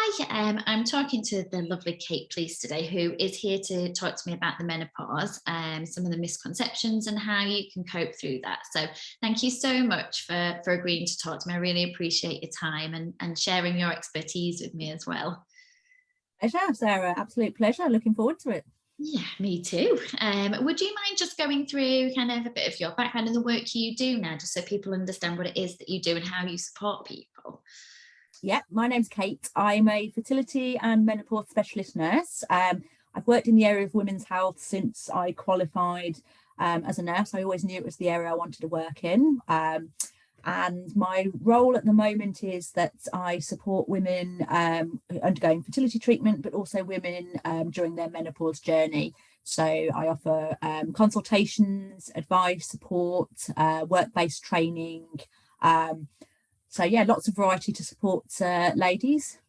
Hi, I'm talking to the lovely Kate Pleace today, who is here to talk to me about the menopause, some of the misconceptions and how you can cope through that. So thank you so much for agreeing to talk to me. I really appreciate your time and sharing your expertise with me as well. Pleasure, Sarah. Absolute pleasure. Looking forward to it. Yeah, me too. Would you mind just going through kind of a bit of your background and the work you do now, just so people understand what it is that you do and how you support people? Yeah, my name's Kate. I'm a fertility and menopause specialist nurse. I've worked in the area of women's health since I qualified as a nurse. I always knew it was the area I wanted to work in. And my role at the moment is that I support women undergoing fertility treatment, but also women during their menopause journey. So I offer consultations, advice, support, work-based training. So yeah, lots of variety to support ladies.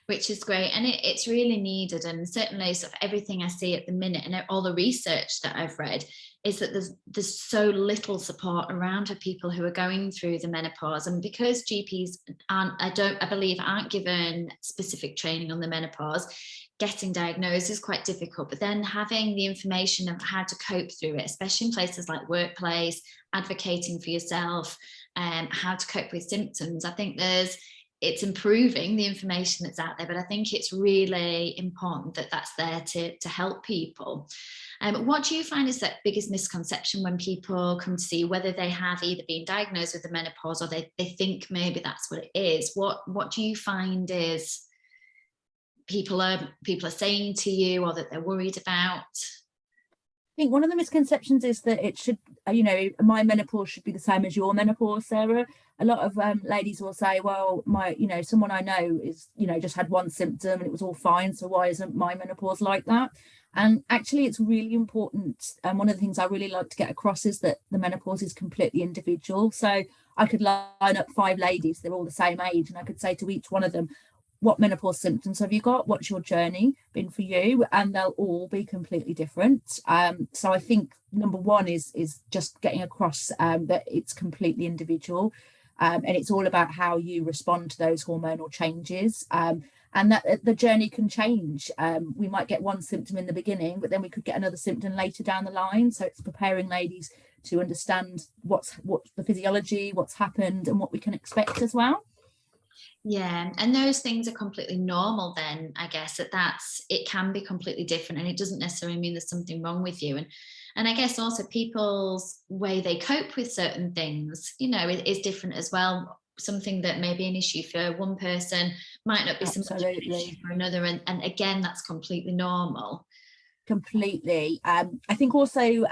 Which is great, and it's really needed. And certainly sort of everything I see at the minute and all the research that I've read is that there's so little support around for people who are going through the menopause. And because GPs I believe aren't given specific training on the menopause, getting diagnosed is quite difficult, but then having the information of how to cope through it, especially in places like workplace, advocating for yourself, how to cope with symptoms. I think it's improving the information that's out there, but I think it's really important that that's there to help people. What do you find is that biggest misconception when people come to see whether they have either been diagnosed with the menopause or they think maybe that's what it is? What do you find is people are saying to you or that they're worried about? I think one of the misconceptions is that it should, my menopause should be the same as your menopause, Sarah. A lot of ladies will say, well, someone I know is, just had one symptom and it was all fine. So why isn't my menopause like that? And actually, it's really important. And one of the things I really like to get across is that the menopause is completely individual. So I could line up 5 ladies, they're all the same age, and I could say to each one of them, what menopause symptoms have you got? What's your journey been for you? And they'll all be completely different. So I think number one is just getting across that it's completely individual. And it's all about how you respond to those hormonal changes. And that the journey can change. We might get one symptom in the beginning, but then we could get another symptom later down the line. So it's preparing ladies to understand what's the physiology, what's happened, and what we can expect as well. Yeah, and those things are completely normal then, I guess. It can be completely different, and it doesn't necessarily mean there's something wrong with you. And I guess also people's way they cope with certain things, is different as well. Something that may be an issue for one person might not be so much of an issue for another, and again, that's completely normal. Completely. I think also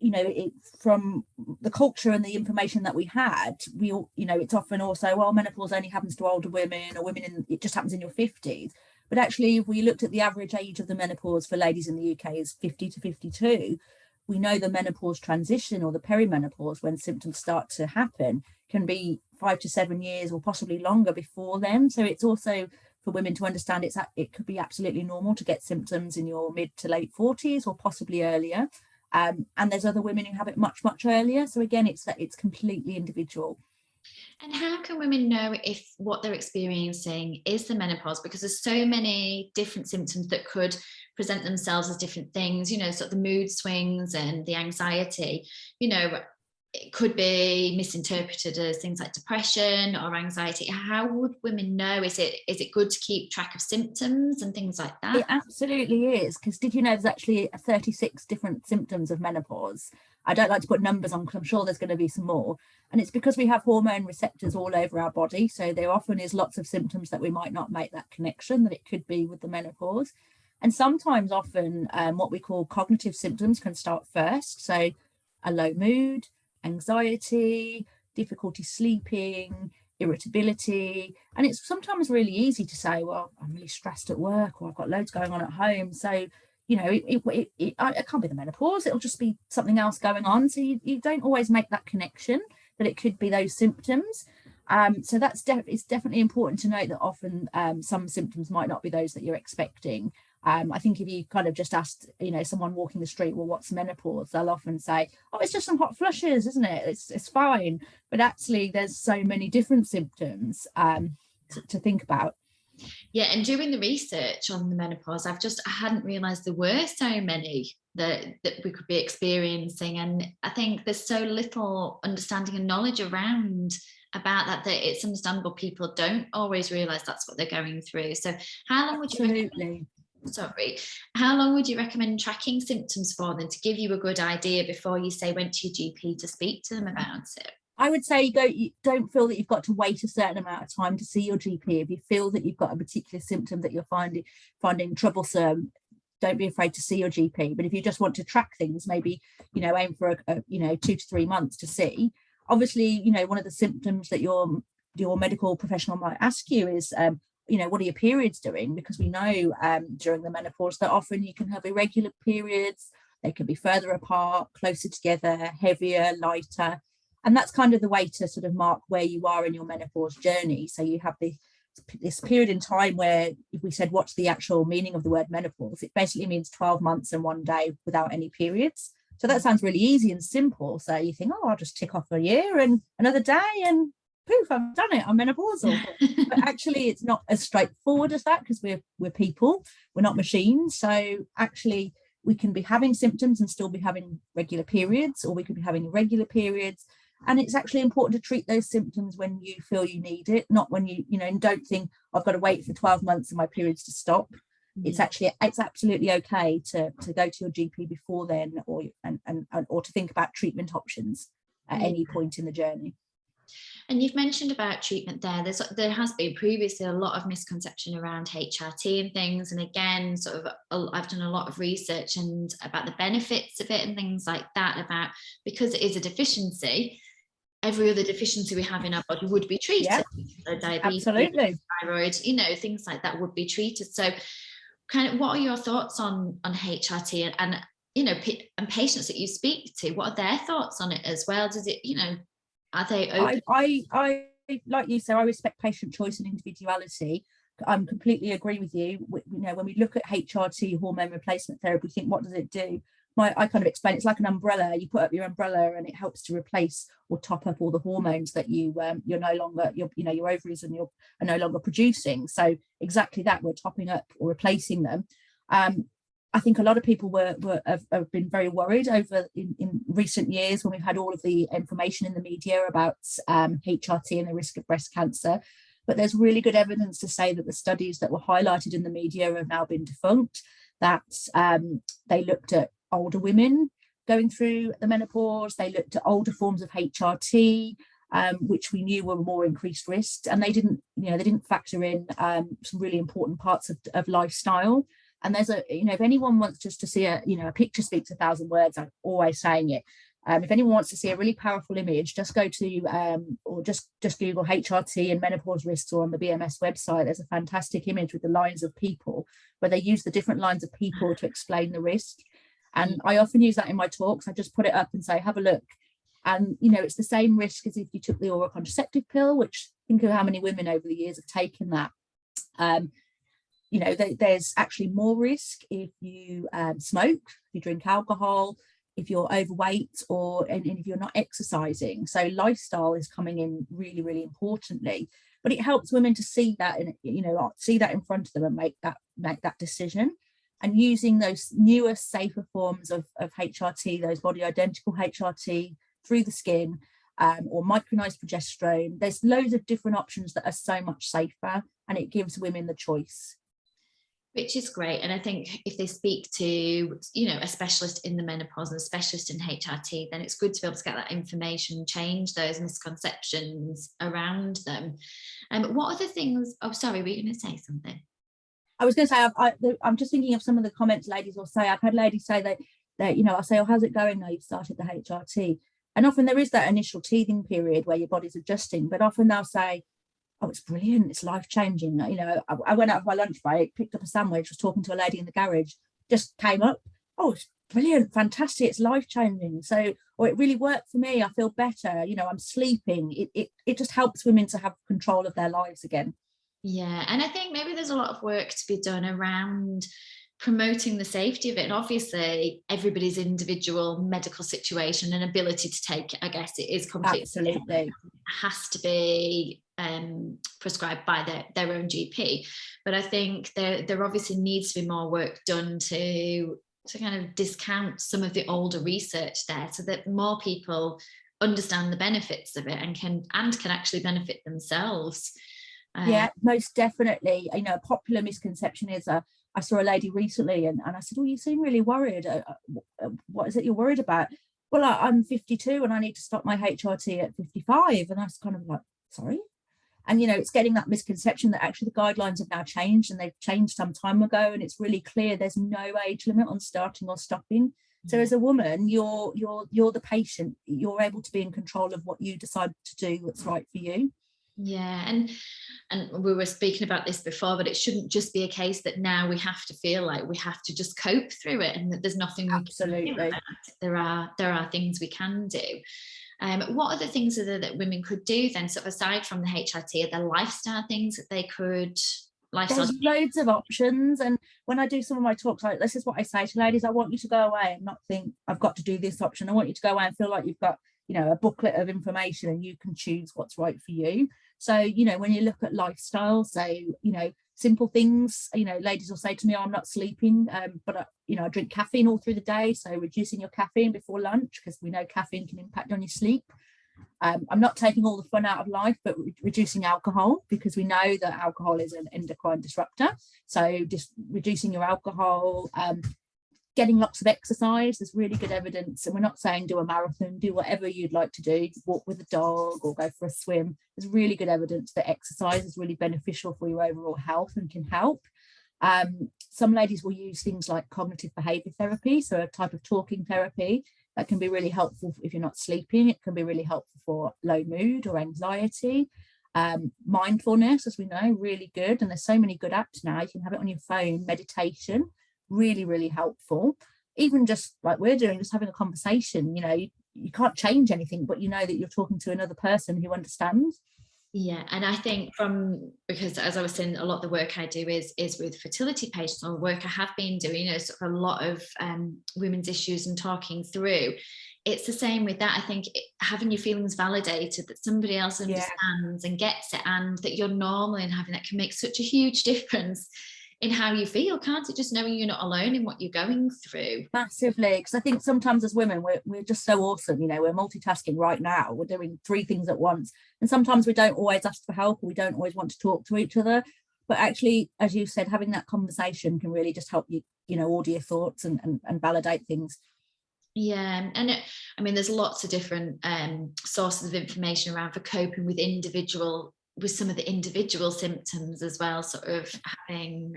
it's from the culture and the information that we had, it's often also, well, menopause only happens to older women or women it just happens in your 50s. But actually, if we looked at the average age of the menopause for ladies in the UK is 50 to 52, we know the menopause transition or the perimenopause, when symptoms start to happen, can be 5 to 7 years or possibly longer before then. So it's also for women to understand it could be absolutely normal to get symptoms in your mid to late 40s or possibly earlier. And there's other women who have it much, much earlier. So again, it's completely individual. And how can women know if what they're experiencing is the menopause? Because there's so many different symptoms that could present themselves as different things, sort of the mood swings and the anxiety, it could be misinterpreted as things like depression or anxiety. How would women know? Is it good to keep track of symptoms and things like that? It absolutely is, because did you know there's actually 36 different symptoms of menopause? I don't like to put numbers on because I'm sure there's going to be some more. And it's because we have hormone receptors all over our body. So there often is lots of symptoms that we might not make that connection that it could be with the menopause. And sometimes often what we call cognitive symptoms can start first. So a low mood, anxiety, difficulty sleeping, irritability. And it's sometimes really easy to say, well, I'm really stressed at work or I've got loads going on at home. So, it can't be the menopause. It'll just be something else going on. So you don't always make that connection that it could be those symptoms. So it's definitely important to note that often some symptoms might not be those that you're expecting. I think if you kind of just asked, someone walking the street, well, what's menopause? They'll often say, oh, it's just some hot flushes, isn't it? It's fine. But actually, there's so many different symptoms to think about. Yeah, and doing the research on the menopause, I hadn't realised there were so many that we could be experiencing, and I think there's so little understanding and knowledge around about that it's understandable people don't always realise that's what they're going through. So how long would you recommend, how long would you recommend tracking symptoms for them to give you a good idea before you say went to your GP to speak to them about it? I would say you don't feel that you've got to wait a certain amount of time to see your GP. If you feel that you've got a particular symptom that you're finding troublesome, don't be afraid to see your GP. But if you just want to track things, maybe, aim for a 2 to 3 months to see. Obviously, one of the symptoms that your medical professional might ask you is, what are your periods doing? Because we know during the menopause that often you can have irregular periods. They can be further apart, closer together, heavier, lighter. And that's kind of the way to sort of mark where you are in your menopause journey. So you have this period in time where, if we said what's the actual meaning of the word menopause, it basically means 12 months and 1 day without any periods. So that sounds really easy and simple. So you think, oh, I'll just tick off a year and another day and poof, I've done it, I'm menopausal. But actually it's not as straightforward as that, because we're people, we're not machines. So actually we can be having symptoms and still be having regular periods, or we could be having irregular periods. And it's actually important to treat those symptoms when you feel you need it, not when and don't think I've got to wait for 12 months and my periods to stop. It's absolutely okay to go to your GP before then, or to think about treatment options at any point in the journey. And you've mentioned about treatment there. There has been previously a lot of misconception around HRT and things. And again, I've done a lot of research and about the benefits of it and things like that, about, because it is a deficiency, every other deficiency we have in our body would be treated. Yeah, so diabetes, absolutely. thyroid, things like that would be treated. So kind of, what are your thoughts on HRT and patients that you speak to? What are their thoughts on it as well? Does it, are they open? I like you say, I respect patient choice and individuality. I completely agree with you. When we look at HRT, hormone replacement therapy, we think, what does it do? I kind of explain, it's like an umbrella. You put up your umbrella and it helps to replace or top up all the hormones that you're no longer, your ovaries are no longer producing. So exactly that, we're topping up or replacing them. I think a lot of people have been very worried over in recent years when we've had all of the information in the media about HRT and the risk of breast cancer. But there's really good evidence to say that the studies that were highlighted in the media have now been defunct, that they looked at older women going through the menopause, they looked at older forms of HRT, which we knew were more increased risk, and they didn't factor in some really important parts of lifestyle. And there's if anyone wants just to see a picture speaks 1,000 words, I'm always saying it. If anyone wants to see a really powerful image, just go to or just Google HRT and menopause risks, or on the BMS website, there's a fantastic image with the lines of people where they use the different lines of people to explain the risk. And I often use that in my talks. I just put it up and say, have a look. And, it's the same risk as if you took the oral contraceptive pill, which, think of how many women over the years have taken that. There's actually more risk if you smoke, if you drink alcohol, if you're overweight, and if you're not exercising. So lifestyle is coming in really, really importantly. But it helps women to see that, see that in front of them and make that decision. And using those newer, safer forms of HRT, those body identical HRT through the skin, or micronized progesterone. There's loads of different options that are so much safer, and it gives women the choice. Which is great. And I think if they speak to, a specialist in the menopause and a specialist in HRT, then it's good to be able to get that information, change those misconceptions around them. What other things? Oh, sorry, were you going to say something? I was going to say, I'm just thinking of some of the comments ladies will say. I've had ladies say that I'll say, oh, how's it going now you've started the HRT? And often there is that initial teething period where your body's adjusting, but often they'll say, oh, it's brilliant, it's life-changing. I went out of my lunch break, picked up a sandwich, was talking to a lady in the garage, just came up, oh, it's brilliant, fantastic, it's life-changing. So, or it really worked for me, I feel better, I'm sleeping. It just helps women to have control of their lives again. Yeah, and I think maybe there's a lot of work to be done around promoting the safety of it. And obviously everybody's individual medical situation and ability to take it, I guess it is completely absolutely has to be prescribed by their own GP. But I think there obviously needs to be more work done to kind of discount some of the older research there, so that more people understand the benefits of it and can actually benefit themselves. Yeah, most definitely. You know, a popular misconception is I saw a lady recently and I said, oh, you seem really worried. What is it you're worried about? Well, I'm 52 and I need to stop my HRT at 55. And I was kind of like, sorry? And, you know, it's getting that misconception that actually the guidelines have now changed, and they've changed some time ago. And it's really clear there's no age limit on starting or stopping. So as a woman, you're the patient. You're able to be in control of what you decide to do that's right for you. Yeah, and we were speaking about this before, but it shouldn't just be a case that now we have to feel like we have to just cope through it and that there's nothing we Absolutely. can do. There are things we can do. What other things are there that women could do then, sort of aside from the HRT? Are there lifestyle things that they could? There's loads of options, and when I do some of my talks, this is what I say to ladies: I want you to go away and not think I've got to do this option. I want you to go away and feel like you've got, you know, a booklet of information and you can choose what's right for you. So, you know, when you look at lifestyle, so, you know, simple things, you know, ladies will say to me, oh, I'm not sleeping, but you know, I drink caffeine all through the day, so reducing your caffeine before lunch, because we know caffeine can impact on your sleep. I'm not taking all the fun out of life, but reducing alcohol, because we know that alcohol is an endocrine disruptor. So just reducing your alcohol, getting lots of exercise. There's really good evidence, and we're not saying do a marathon, do whatever you'd like to do, walk with a dog or go for a swim. There's really good evidence that exercise is really beneficial for your overall health and can help. Some ladies will use things like cognitive behavior therapy, so a type of talking therapy that can be really helpful if you're not sleeping. It can be really helpful for low mood or anxiety. Mindfulness, as we know, really good, and there's so many good apps now. You can have it on your phone. Meditation, really, really helpful. Even just like we're doing, just having a conversation, you know, you can't change anything, but you know that you're talking to another person who understands. Yeah, and I think because as I was saying, a lot of the work I do is with fertility patients, or work I have been doing, you know, sort of a lot of women's issues and talking through. It's the same with that. I think having your feelings validated, that somebody else understands and gets it, and that you're normal in having that, can make such a huge difference in how you feel, can't it? Just knowing you're not alone in what you're going through. Massively, because I think sometimes as women we're just so awesome, you know, we're multitasking right now, we're doing 3 things at once, and sometimes we don't always ask for help, or we don't always want to talk to each other. But actually, as you said, having that conversation can really just help you, you know, order your thoughts and validate things. Yeah, and I mean, there's lots of different sources of information around for coping with some of the individual symptoms as well, sort of having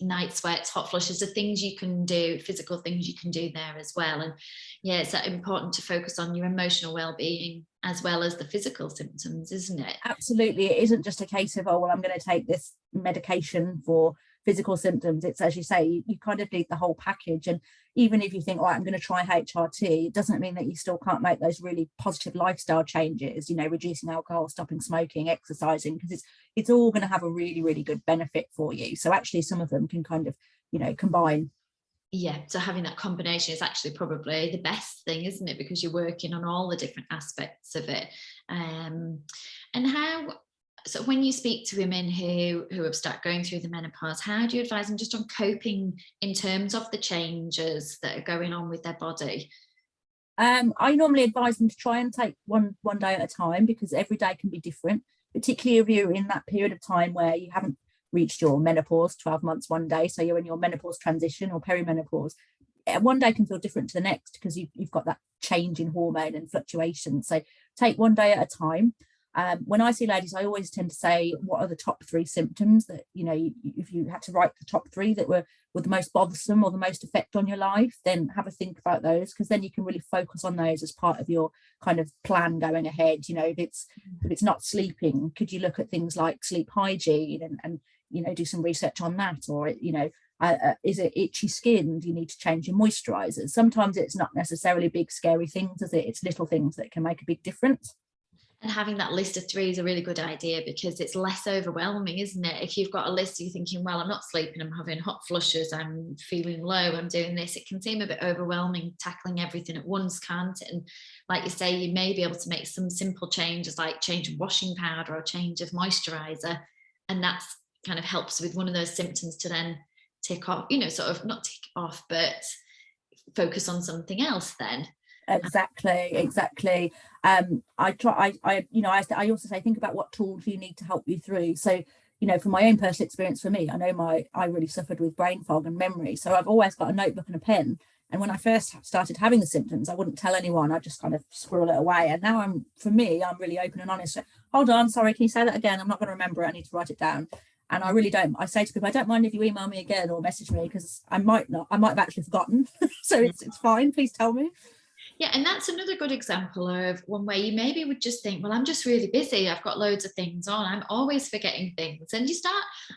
night sweats, hot flushes, the things you can do, physical things you can do there as well. And yeah, it's important to focus on your emotional well-being as well as the physical symptoms, isn't it? Absolutely. It isn't just a case of, oh, well, I'm going to take this medication for physical symptoms. It's, as you say, you kind of need the whole package. And even if you think, oh, I'm going to try HRT, it doesn't mean that you still can't make those really positive lifestyle changes, you know, reducing alcohol, stopping smoking, exercising, because it's all going to have a really, really good benefit for you. So actually some of them can kind of, you know, combine. Yeah, so having that combination is actually probably the best thing, isn't it? Because you're working on all the different aspects of it. And so when you speak to women who have started going through the menopause, how do you advise them just on coping in terms of the changes that are going on with their body? I normally advise them to try and take one day at a time, because every day can be different, particularly if you're in that period of time where you haven't reached your menopause, 12 months one day, so you're in your menopause transition or perimenopause. One day can feel different to the next, because you've got that change in hormone and fluctuation. So take one day at a time. When I see ladies, I always tend to say, what are the top 3 symptoms that, you know, if you had to write the top 3 that were the most bothersome or the most effect on your life, then have a think about those, because then you can really focus on those as part of your kind of plan going ahead. You know, if it's not sleeping, could you look at things like sleep hygiene and you know, do some research on that? Or, you know, is it itchy skin? Do you need to change your moisturizers? Sometimes it's not necessarily big scary things, is it? It's little things that can make a big difference. And having that list of 3 is a really good idea, because it's less overwhelming, isn't it? If you've got a list, you're thinking, well, I'm not sleeping, I'm having hot flushes, I'm feeling low, I'm doing this. It can seem a bit overwhelming tackling everything at once, can't it? And like you say, you may be able to make some simple changes, like change of washing powder or change of moisturizer. And that's kind of helps with one of those symptoms to then tick off, sort of not tick off, but focus on something else then. Exactly. I also say, think about what tools you need to help you through. So, from my own personal experience, for me, I know I really suffered with brain fog and memory, so I've always got a notebook and a pen. And when I first started having the symptoms, I wouldn't tell anyone. I just kind of squirrel it away. And now I'm really open and honest. So, hold on, sorry, can you say that again? I'm not going to remember it. I need to write it down. And I really don't. I say to people, I don't mind if you email me again or message me, because I might have actually forgotten. So it's fine. Please tell me. Yeah, and that's another good example of one where you maybe would just think, well, I'm just really busy. I've got loads of things on. I'm always forgetting things. And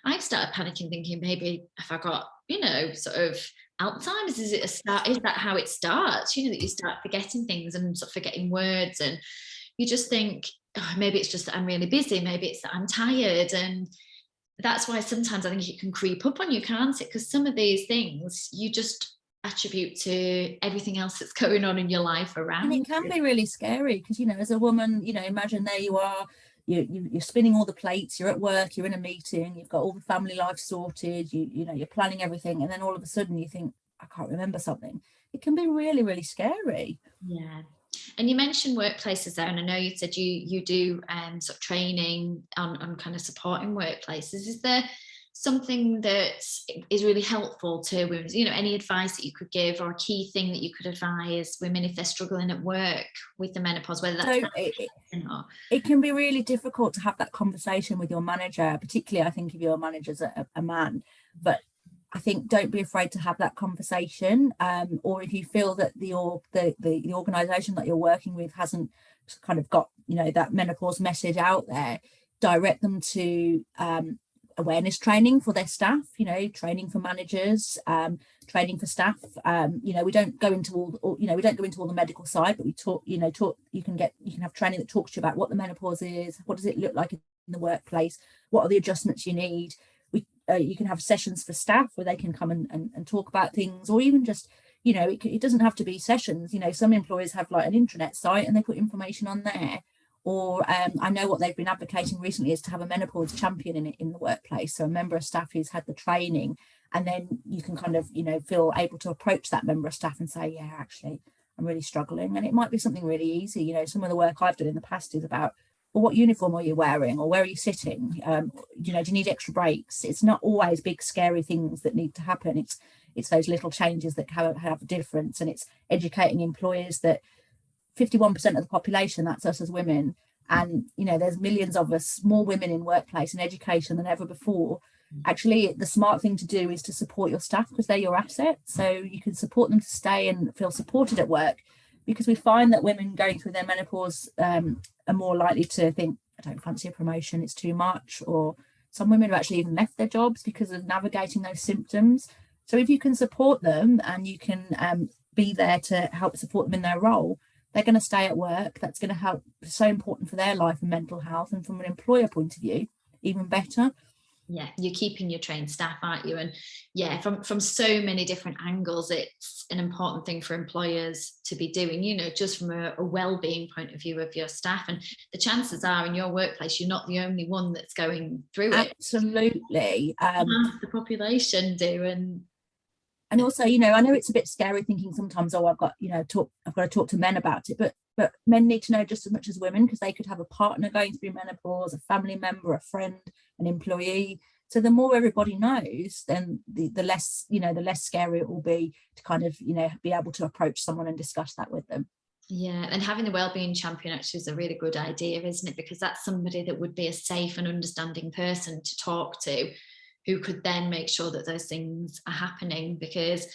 I've started panicking, thinking maybe if I got, sort of Alzheimer's, is it a start? Is that how it starts? That you start forgetting things and sort of forgetting words. And you just think, oh, maybe it's just that I'm really busy. Maybe it's that I'm tired. And that's why sometimes I think it can creep up on you, can't it? Because some of these things you just attribute to everything else that's going on in your life around. And it can be really scary because, as a woman, imagine there you are, you're spinning all the plates, you're at work, you're in a meeting, you've got all the family life sorted, you're planning everything, and then all of a sudden you think, I can't remember something. It can be really, really scary. Yeah. And you mentioned workplaces there, and I know you said you do sort of training on kind of supporting workplaces. Is there something that is really helpful to women? Any advice that you could give, or a key thing that you could advise women if they're struggling at work with the menopause, whether that's it can be really difficult to have that conversation with your manager, particularly I think if your manager's a man. But I think don't be afraid to have that conversation, or if you feel that the organisation that you're working with hasn't kind of got that menopause message out there, direct them to awareness training for their staff, training for managers, training for staff. We don't go into all the medical side, but we talk. You can have training that talks to you about what the menopause is, what does it look like in the workplace, what are the adjustments you need. You can have sessions for staff where they can come and talk about things, or even just, it doesn't have to be sessions. Some employers have like an intranet site and they put information on there. Or I know what they've been advocating recently is to have a menopause champion in the workplace. So a member of staff who's had the training, and then you can kind of, feel able to approach that member of staff and say, yeah, actually, I'm really struggling. And it might be something really easy. Some of the work I've done in the past is about, well, what uniform are you wearing, or where are you sitting? Do you need extra breaks? It's not always big scary things that need to happen. It's those little changes that have a difference. And it's educating employers that 51% of the population, that's us as women, and there's millions of us, more women in workplace and education than ever before. Actually, the smart thing to do is to support your staff, because they're your asset. So you can support them to stay and feel supported at work, because we find that women going through their menopause are more likely to think, I don't fancy a promotion, it's too much. Or some women have actually even left their jobs because of navigating those symptoms. So if you can support them and you can be there to help support them in their role, they're going to stay at work. That's going to help. It's so important for their life and mental health. And from an employer point of view, even better. Yeah, you're keeping your trained staff, aren't you? And yeah, from so many different angles, it's an important thing for employers to be doing, just from a well-being point of view of your staff. And the chances are in your workplace, you're not the only one that's going through it. Absolutely. The population do. And also, I know it's a bit scary thinking sometimes, I've got to talk to men about it, but men need to know just as much as women, because they could have a partner going through menopause, a family member, a friend, an employee. So the more everybody knows, then the less scary it will be to kind of, be able to approach someone and discuss that with them. Yeah, and having the wellbeing champion actually is a really good idea, isn't it? Because that's somebody that would be a safe and understanding person to talk to, who could then make sure that those things are happening. Because,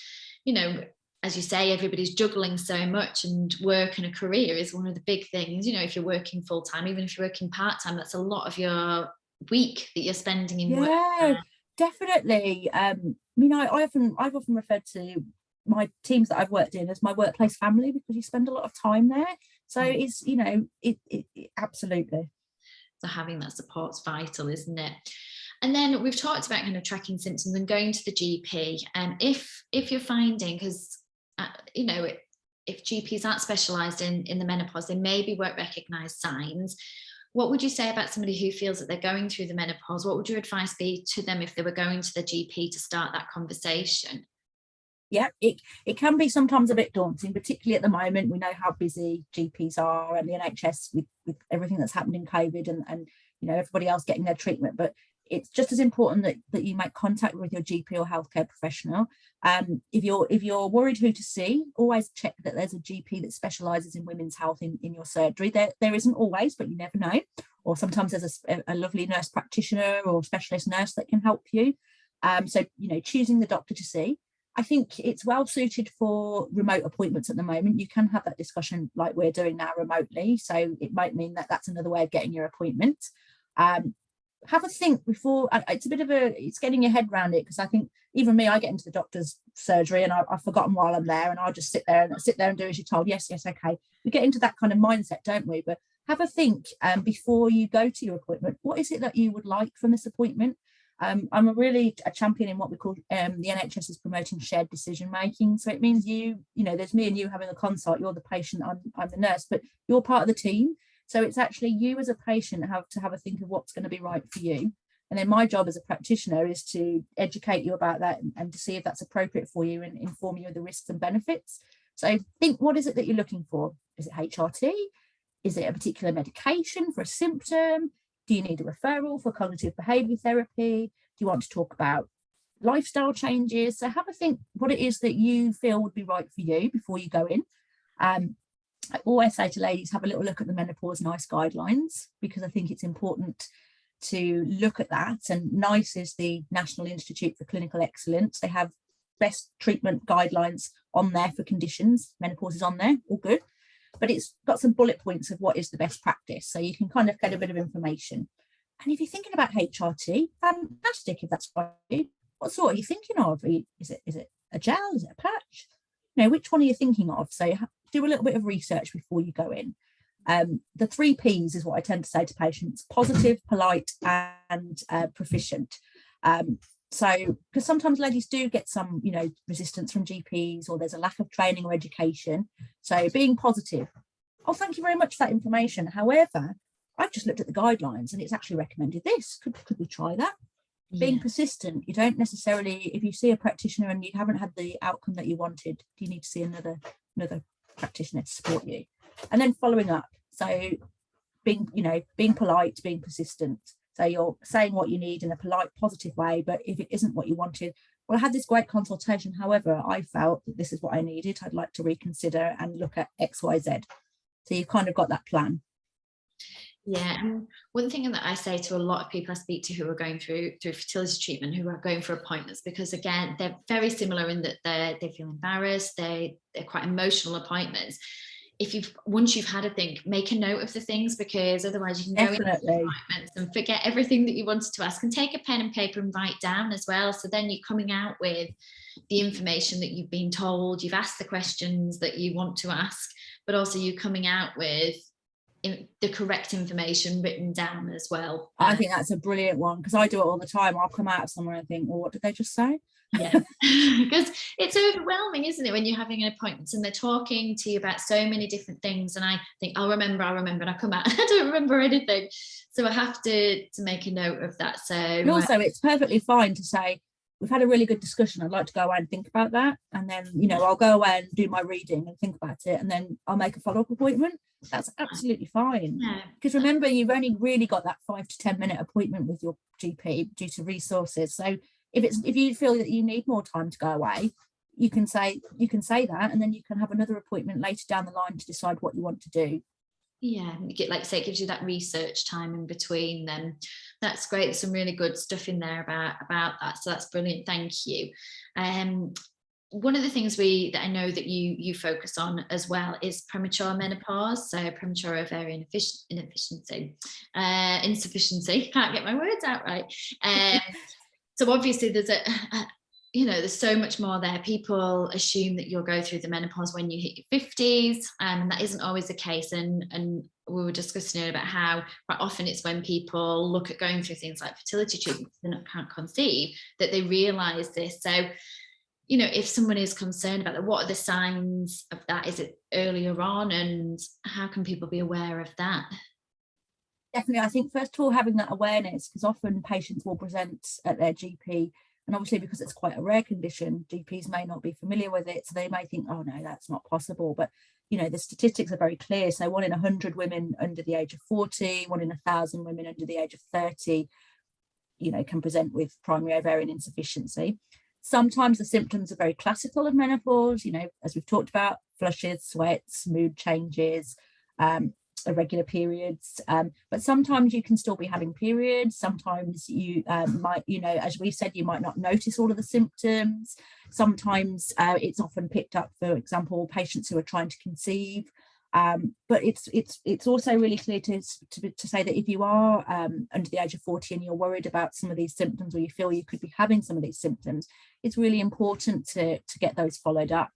as you say, everybody's juggling so much, and work and a career is one of the big things. If you're working full time, even if you're working part time, that's a lot of your week that you're spending in work. Yeah, definitely. I've often referred to my teams that I've worked in as my workplace family, because you spend a lot of time there. So it's, you know, it absolutely. So having that support's vital, isn't it? And then we've talked about kind of tracking symptoms and going to the GP. And if you're finding, because you know, if GPs aren't specialised in the menopause, they maybe won't recognise signs. What would you say about somebody who feels that they're going through the menopause? What would your advice be to them if they were going to the GP to start that conversation? Yeah, it can be sometimes a bit daunting, particularly at the moment. We know how busy GPs are and the NHS with everything that's happened in COVID and you know, everybody else getting their treatment. But it's just as important that you make contact with your GP or healthcare professional. If you're worried who to see, always check that there's a GP that specialises in women's health in your surgery. There isn't always, but you never know. Or sometimes there's a lovely nurse practitioner or specialist nurse that can help you. So, you know, choosing the doctor to see. I think it's well suited for remote appointments at the moment. You can have that discussion like we're doing now remotely. So it might mean that that's another way of getting your appointment. Have a think before. It's a bit of it's getting your head around it, because I think even me, I get into the doctor's surgery and I've forgotten while I'm there, and I'll just sit there and do as you're told. Yes, okay. We get into that kind of mindset, don't we? But have a think before you go to your appointment. What is it that you would like from this appointment? I'm a champion in what we call the NHS is promoting shared decision making. So it means you know, there's me and you having a consult. You're the patient, I'm the nurse, but you're part of the team. So it's actually you as a patient have to have a think of what's going to be right for you. And then my job as a practitioner is to educate you about that and to see if that's appropriate for you and inform you of the risks and benefits. So think, what is it that you're looking for? Is it HRT? Is it a particular medication for a symptom? Do you need a referral for cognitive behaviour therapy? Do you want to talk about lifestyle changes? So have a think what it is that you feel would be right for you before you go in. I always say to ladies, have a little look at the Menopause NICE guidelines, because I think it's important to look at that. And NICE is the National Institute for Clinical Excellence. They have best treatment guidelines on there for conditions. Menopause is on there, all good. But it's got some bullet points of what is the best practice. So you can kind of get a bit of information. And if you're thinking about HRT, fantastic if that's right. What sort are you thinking of? Is it a gel? Is it a patch? You know, which one are you thinking of? So do a little bit of research before you go in. The 3 Ps is what I tend to say to patients: positive, polite, and proficient. So, because sometimes ladies do get some, you know, resistance from GPs, or there's a lack of training or education. So being positive, oh, thank you very much for that information. However, I've just looked at the guidelines and it's actually recommended this. Could we try that? Yeah. Being persistent, you don't necessarily, if you see a practitioner and you haven't had the outcome that you wanted, you need to see another practitioner to support you. And then following up. So being polite, being persistent. So you're saying what you need in a polite, positive way, but if it isn't what you wanted, well, I had this great consultation. However, I felt that this is what I needed. I'd like to reconsider and look at X, Y, Z. So you've kind of got that plan. Yeah, and one thing that I say to a lot of people I speak to who are going through fertility treatment, who are going for appointments, because again, they're very similar in that they feel embarrassed, they're quite emotional appointments. Once you've had a think, make a note of the things, because otherwise you can go into appointments and forget everything that you wanted to ask, and take a pen and paper and write down as well. So then you're coming out with the information that you've been told, you've asked the questions that you want to ask, but also you're coming out with the correct information written down as well. I think that's a brilliant one, because I do it all the time. I'll come out of somewhere and think, well, what did they just say? Yeah, because it's overwhelming, isn't it, when you're having an appointment and they're talking to you about so many different things, and I think I'll remember, and I come out I don't remember anything, so I have to make a note of that. So and also it's perfectly fine to say, we've had a really good discussion, I'd like to go away and think about that, and then, you know, I'll go away and do my reading and think about it, and then I'll make a follow-up appointment. That's absolutely fine, because remember, you've only really got that 5 to 10 minute appointment with your GP due to resources. So if you feel that you need more time to go away, you can say that, and then you can have another appointment later down the line to decide what you want to do. Yeah, like I say, it gives you that research time in between. Then that's great. There's some really good stuff in there about that, so that's brilliant. Thank you. One of the things that I know that you focus on as well is premature menopause, so premature ovarian insufficiency. Can't get my words out right. So obviously there's there's so much more there. People assume that you'll go through the menopause when you hit your 50s, and that isn't always the case. And we were discussing earlier about how quite often it's when people look at going through things like fertility treatments and can't conceive that they realise this. So, if someone is concerned about that, what are the signs of that? Is it earlier on, and how can people be aware of that? Definitely, I think first of all, having that awareness, because often patients will present at their GP, and obviously because it's quite a rare condition, GPs may not be familiar with it, so they may think, oh no, that's not possible. But the statistics are very clear. So 1 in 100 women under the age of 40, 1 in 1,000 women under the age of 30, can present with primary ovarian insufficiency. Sometimes the symptoms are very classical of menopause, as we've talked about: flushes, sweats, mood changes, irregular periods, but sometimes you can still be having periods. Sometimes you might, as we said, you might not notice all of the symptoms. Sometimes it's often picked up, for example, patients who are trying to conceive. But it's also really clear to say that if you are under the age of 40 and you're worried about some of these symptoms, or you feel you could be having some of these symptoms, it's really important to get those followed up.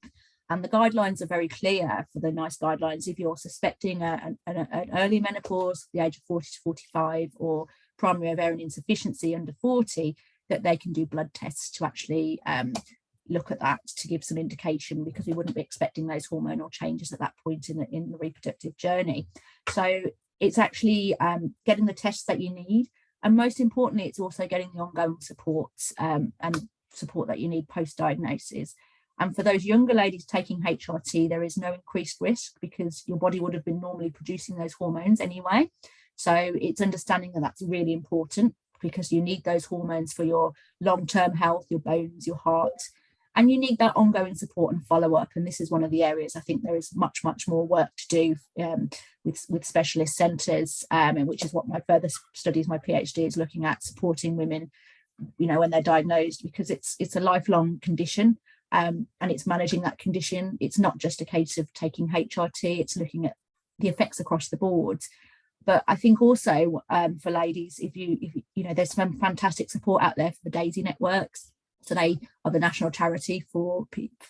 And the guidelines are very clear for the NICE guidelines. If you're suspecting an early menopause, the age of 40 to 45, or primary ovarian insufficiency under 40, that they can do blood tests to actually look at that, to give some indication, because we wouldn't be expecting those hormonal changes at that point in the reproductive journey. So it's actually getting the tests that you need. And most importantly, it's also getting the ongoing support and support that you need post-diagnosis. And for those younger ladies taking HRT, there is no increased risk, because your body would have been normally producing those hormones anyway. So it's understanding that that's really important, because you need those hormones for your long-term health, your bones, your heart, and you need that ongoing support and follow-up. And this is one of the areas I think there is much, much more work to do with specialist centres, and which is what my further studies, my PhD, is looking at, supporting women, when they're diagnosed, because it's a lifelong condition. And it's managing that condition. It's not just a case of taking HRT, it's looking at the effects across the board. But I think also for ladies, if there's some fantastic support out there for the DAISY networks. So they are the national charity for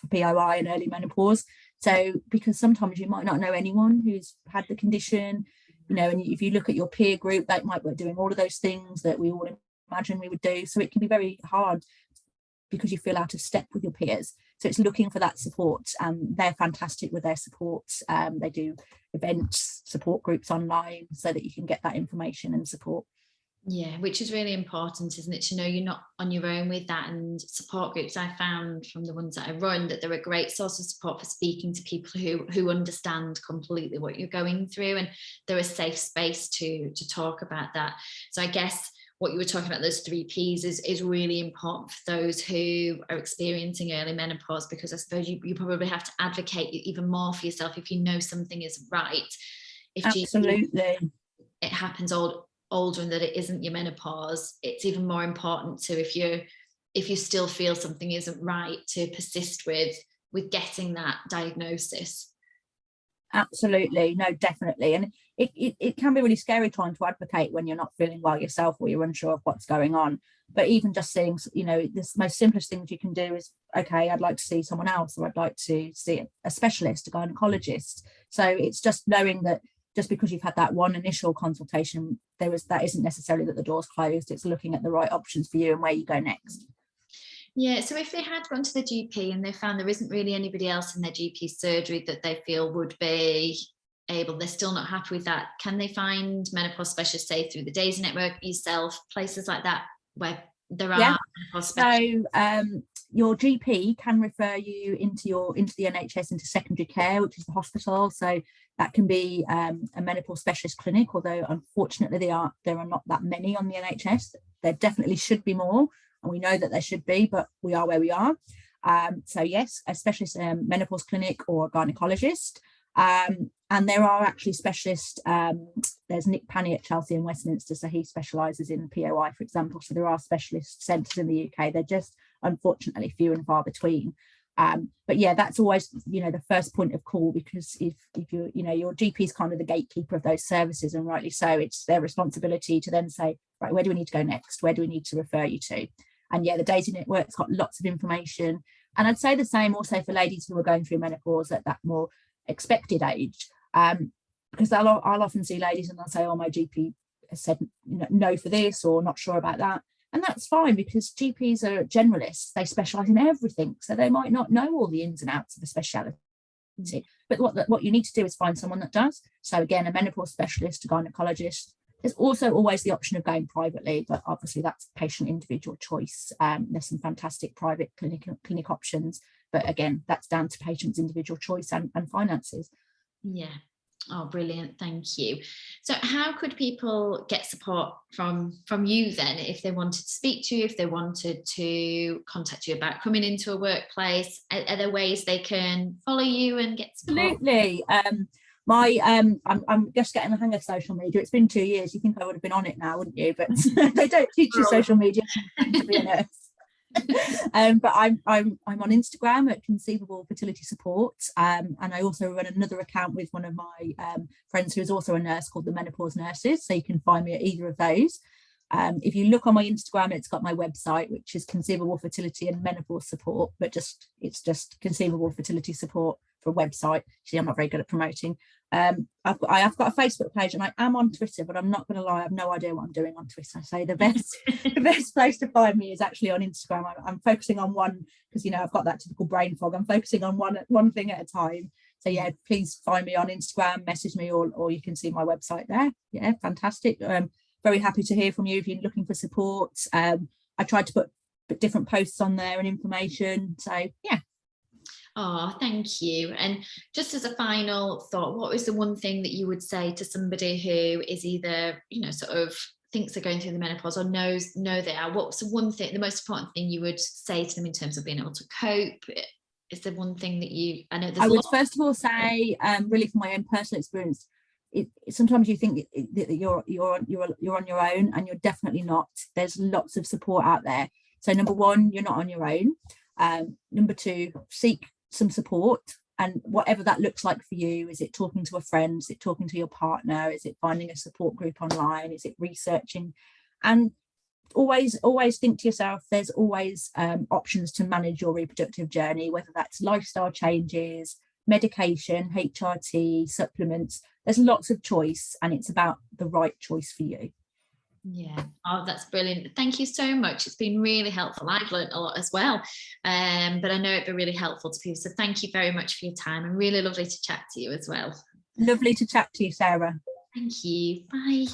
POI and early menopause. So because sometimes you might not know anyone who's had the condition, and if you look at your peer group, they might be doing all of those things that we all imagine we would do. So it can be very hard, because you feel out of step with your peers. So it's looking for that support, and they're fantastic with their support. They do events, support groups online, so that you can get that information and support. Yeah, which is really important, isn't it? To know you're not on your own with that. And support groups, I found from the ones that I run, that they're a great source of support for speaking to people who understand completely what you're going through, and they're a safe space to talk about that. So I guess what you were talking about, those 3 Ps, is really important for those who are experiencing early menopause, because I suppose you probably have to advocate even more for yourself if you know something isn't right. If Absolutely. it happens older and that it isn't your menopause, it's even more important to, if you still feel something isn't right, to persist with getting that diagnosis. Absolutely, no, definitely. And it can be really scary trying to advocate when you're not feeling well yourself, or you're unsure of what's going on. But even just seeing, the most simplest things you can do is, okay, I'd like to see someone else, or I'd like to see a specialist, a gynecologist. So it's just knowing that just because you've had that one initial consultation, that isn't necessarily that the door's closed. It's looking at the right options for you and where you go next. Yeah, so if they had gone to the GP and they found there isn't really anybody else in their GP surgery that they feel would be able, they're still not happy with that, can they find menopause specialists, say through the DAISY network, yourself, places like that where there are menopause specialists? So your GP can refer you into the NHS, into secondary care, which is the hospital. So that can be a menopause specialist clinic, although unfortunately there are not that many on the NHS. There definitely should be more, and we know that there should be, but we are where we are. So yes, a specialist menopause clinic or a gynecologist. And there are actually specialists. There's Nick Panny at Chelsea and Westminster, so he specialises in POI, for example. So there are specialist centres in the UK. They're just unfortunately few and far between. But yeah, that's always the first point of call, because if you're your GP is kind of the gatekeeper of those services, and rightly so. It's their responsibility to then say, right, where do we need to go next? Where do we need to refer you to? And yeah, the dating network's got lots of information. And I'd say the same also for ladies who are going through menopause at that more expected age, because I'll often see ladies and they'll say, oh, my GP has said no for this, or not sure about that. And that's fine, because GPs are generalists. They specialise in everything, so they might not know all the ins and outs of a speciality. But what you need to do is find someone that does. So again, a menopause specialist, a gynecologist. There's also always the option of going privately, but obviously that's patient individual choice. There's some fantastic private clinic options, but again, that's down to patient's individual choice and finances. Yeah. Oh, brilliant. Thank you. So how could people get support from you then, if they wanted to speak to you, if they wanted to contact you about coming into a workplace? Are there ways they can follow you and get support? Absolutely. I'm just getting the hang of social media. It's been 2 years. You think I would have been on it now, wouldn't you? But they don't teach you social media to be a nurse. But I'm on Instagram at Conceivable Fertility Support, and I also run another account with one of my friends who is also a nurse, called the Menopause Nurses, so you can find me at either of those. If you look on my Instagram, it's got my website, which is Conceivable Fertility and Menopause Support, but it's just Conceivable Fertility Support for a website. See, I'm not very good at promoting. I have got a Facebook page, and I am on Twitter, but I'm not going to lie, I have no idea what I'm doing on Twitter. So the best place to find me is actually on Instagram. I'm focusing on one, because I've got that typical brain fog. I'm focusing on one thing at a time. So yeah, please find me on Instagram, message me, or you can see my website there. Yeah, fantastic. Very happy to hear from you if you're looking for support. I tried to put different posts on there and information. So yeah. Oh, thank you. And just as a final thought, what was the one thing that you would say to somebody who is either, sort of thinks they're going through the menopause or know they are? What's the one thing, the most important thing you would say to them in terms of being able to cope? Is there one thing that I would first of all say, really from my own personal experience, sometimes you think that you're on your own, and you're definitely not. There's lots of support out there. So number one, you're not on your own. Number two, seek some support, and whatever that looks like for you. Is it talking to a friend? Is it talking to your partner? Is it finding a support group online? Is it researching? And always think to yourself, there's always options to manage your reproductive journey, whether that's lifestyle changes, medication, HRT, supplements. There's lots of choice, and it's about the right choice for you. Yeah. Oh, that's brilliant. Thank you so much. It's been really helpful. I've learned a lot as well, but I know it'd be really helpful to people. So thank you very much for your time, and really lovely to chat to you as well. Lovely to chat to you, Sarah. Thank you. Bye.